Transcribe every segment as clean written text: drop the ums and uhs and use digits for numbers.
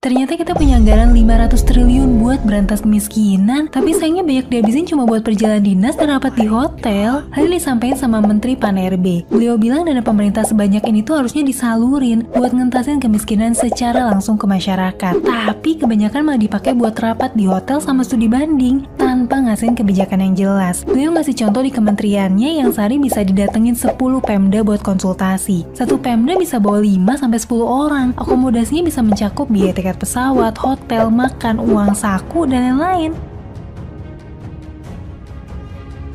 Ternyata kita punya anggaran 500 triliun buat berantas kemiskinan, tapi sayangnya banyak dihabisin cuma buat perjalanan dinas dan rapat di hotel. Hal ini disampaikan sama Menteri Pan-RB. Beliau bilang dana pemerintah sebanyak ini tuh harusnya disalurin buat ngentasin kemiskinan secara langsung ke masyarakat. Tapi kebanyakan malah dipakai buat rapat di hotel sama studi banding tanpa ngasihin kebijakan yang jelas. Beliau ngasih contoh di kementeriannya yang sehari bisa didatengin 10 Pemda buat konsultasi. Satu Pemda bisa bawa 5-10 orang. Akomodasinya bisa mencakup biaya tiket pesawat, hotel, makan, uang saku, dan lain-lain.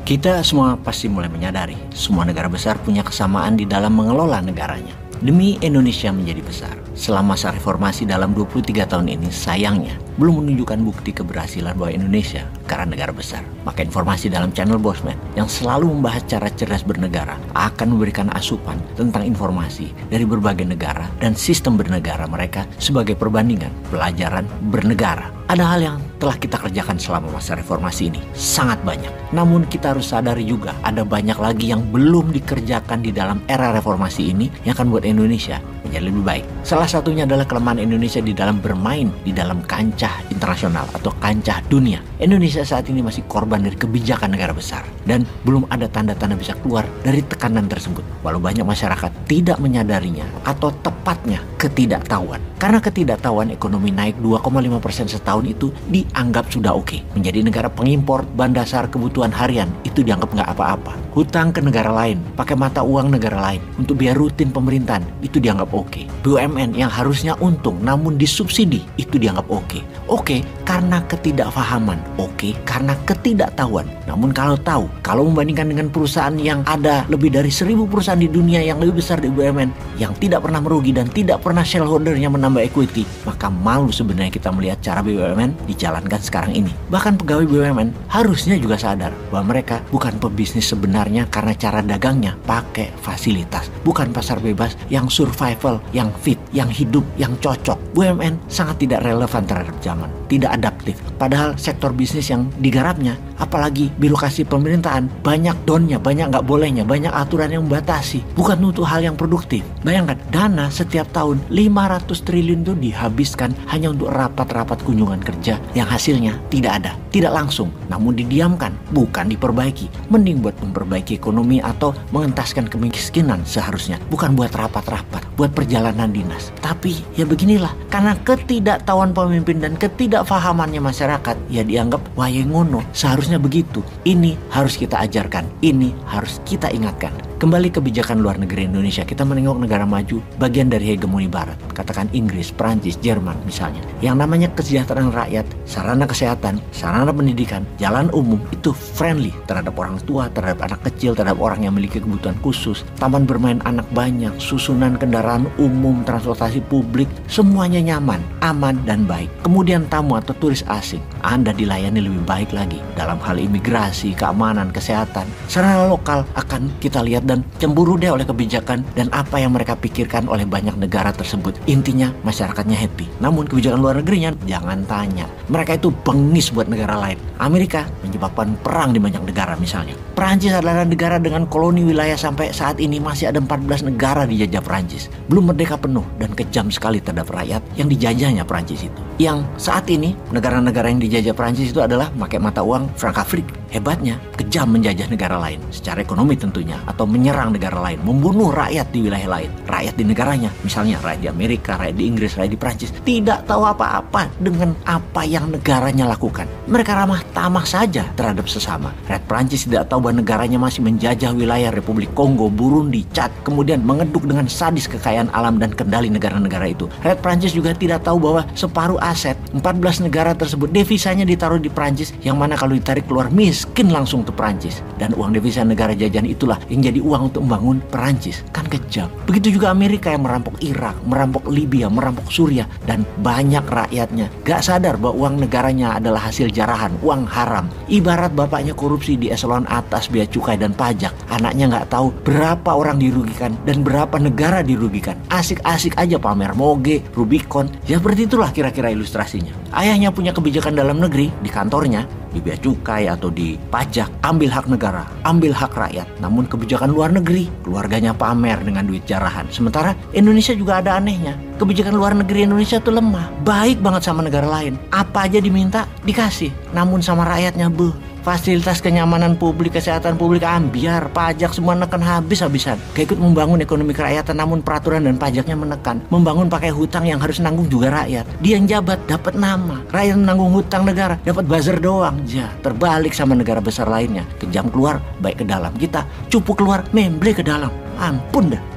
Kita semua pasti mulai menyadari, semua negara besar punya kesamaan di dalam mengelola negaranya. Demi Indonesia menjadi besar, selama masa reformasi dalam 23 tahun ini sayangnya belum menunjukkan bukti keberhasilan bahwa Indonesia karena negara besar. Maka informasi dalam channel Bosman yang selalu membahas cara cerdas bernegara akan memberikan asupan tentang informasi dari berbagai negara dan sistem bernegara mereka sebagai perbandingan pelajaran bernegara. Ada hal yang telah kita kerjakan selama masa reformasi ini, sangat banyak. Namun kita harus sadari juga ada banyak lagi yang belum dikerjakan di dalam era reformasi ini yang akan buat Indonesia menjadi lebih baik. Salah satunya adalah kelemahan Indonesia di dalam bermain di dalam kancah internasional atau kancah dunia. Indonesia saat ini masih korban dari kebijakan negara besar dan belum ada tanda-tanda bisa keluar dari tekanan tersebut. Walau banyak masyarakat tidak menyadarinya atau tepatnya ketidaktahuan. Karena ketidaktahuan ekonomi naik 2,5% setahun itu dianggap sudah oke. Menjadi negara pengimpor bahan dasar kebutuhan harian itu dianggap nggak apa-apa. Hutang ke negara lain, pakai mata uang negara lain untuk biaya rutin pemerintahan itu dianggap oke. BUMN yang harusnya untung namun disubsidi itu dianggap oke. Oke karena ketidakfahaman, oke karena ketidaktahuan. Namun kalau tahu, kalau membandingkan dengan perusahaan yang ada lebih dari 1000 perusahaan di dunia yang lebih besar di BUMN yang tidak pernah merugi dan tidak pernah shareholdernya menambah equity, maka malu sebenarnya kita melihat cara BUMN dijalankan sekarang ini. Bahkan pegawai BUMN harusnya juga sadar bahwa mereka bukan pebisnis sebenarnya karena cara dagangnya pakai fasilitas, bukan pasar bebas yang survival, yang fit, yang hidup, yang cocok. BUMN sangat tidak relevan terhadap zaman, tidak adaptif. Padahal sektor bisnis yang digarapnya, apalagi birokrasi pemerintahan, banyak donnya, banyak nggak bolehnya, banyak aturan yang membatasi, bukan untuk hal yang produktif. Bayangkan, dana setiap tahun 500 triliun itu dihabiskan hanya untuk rapat-rapat kunjungan kerja yang hasilnya tidak ada, tidak langsung, namun didiamkan, bukan diperbaiki. Mending buat memperbaiki ekonomi atau mengentaskan kemiskinan seharusnya, bukan buat rapat-rapat, buat perjalanan dinas. Tapi ya beginilah, karena ketidaktahuan pemimpin dan ketidakfahamannya masyarakat, ya dianggap wae ngono, seharusnya begitu. Ini harus kita ajarkan, ini harus kita ingatkan. Kembali kebijakan luar negeri Indonesia, kita menengok negara maju bagian dari hegemoni barat, katakan Inggris, Prancis, Jerman misalnya. Yang namanya kesejahteraan rakyat, sarana kesehatan, sarana pendidikan, jalan umum itu friendly terhadap orang tua, terhadap anak kecil, terhadap orang yang memiliki kebutuhan khusus, taman bermain anak banyak, susunan kendaraan umum, transportasi publik, semuanya nyaman, aman dan baik. Kemudian tamu atau turis asing, Anda dilayani lebih baik lagi dalam hal imigrasi, keamanan, kesehatan. Sarana lokal akan kita lihat dan cemburu deh oleh kebijakan dan apa yang mereka pikirkan oleh banyak negara tersebut. Intinya masyarakatnya happy. Namun kebijakan luar negerinya jangan tanya. Mereka itu bengis buat negara lain. Amerika menyebabkan perang di banyak negara misalnya. Perancis adalah negara dengan koloni wilayah sampai saat ini masih ada 14 negara dijajah Perancis. Belum merdeka penuh dan kejam sekali terhadap rakyat yang dijajahnya Perancis itu. Yang saat ini negara-negara yang dijajah Perancis itu adalah pakai mata uang franc Afrique. Hebatnya, kejam menjajah negara lain secara ekonomi tentunya, atau menyerang negara lain, membunuh rakyat di wilayah lain, rakyat di negaranya, misalnya rakyat di Amerika, rakyat di Inggris, rakyat di Prancis, tidak tahu apa-apa dengan apa yang negaranya lakukan. Mereka ramah tamah saja terhadap sesama. Rakyat Prancis tidak tahu bahwa negaranya masih menjajah wilayah Republik Kongo, Burundi, Chad, kemudian mengeduk dengan sadis kekayaan alam dan kendali negara-negara itu. Rakyat Prancis juga tidak tahu bahwa separuh aset 14 negara tersebut devisanya ditaruh di Prancis, yang mana kalau ditarik keluar miskin langsung ke Prancis. Dan uang devisa negara jajahan itulah yang jadi uang untuk membangun Prancis. Kan kejam. Begitu juga Amerika yang merampok Irak, merampok Libya, merampok Suriah, dan banyak rakyatnya gak sadar bahwa uang negaranya adalah hasil jarahan, uang haram. Ibarat bapaknya korupsi di eselon atas bea cukai dan pajak, anaknya gak tahu berapa orang dirugikan dan berapa negara dirugikan. Asik-asik aja pamer moge, Rubicon. Ya seperti itulah kira-kira ilustrasinya. Ayahnya punya kebijakan dalam negeri di kantornya, di bea cukai atau di pajak, ambil hak negara, ambil hak rakyat. Namun kebijakan luar negeri, keluarganya pamer dengan duit jarahan. Sementara Indonesia juga ada anehnya. Kebijakan luar negeri Indonesia tuh lemah, baik banget sama negara lain. Apa aja diminta, dikasih. Namun sama rakyatnya, fasilitas kenyamanan publik, kesehatan publik ambiar, pajak semua neken habis-habisan. Gak ikut membangun ekonomi kerakyatan, namun peraturan dan pajaknya menekan. Membangun pakai hutang yang harus nanggung juga rakyat. Dia yang jabat dapat nama, rakyat nanggung hutang negara, dapat buzzer doang. Terbalik sama negara besar lainnya. Kejam keluar, baik ke dalam. Kita cupu keluar, memble ke dalam. Ampun dah.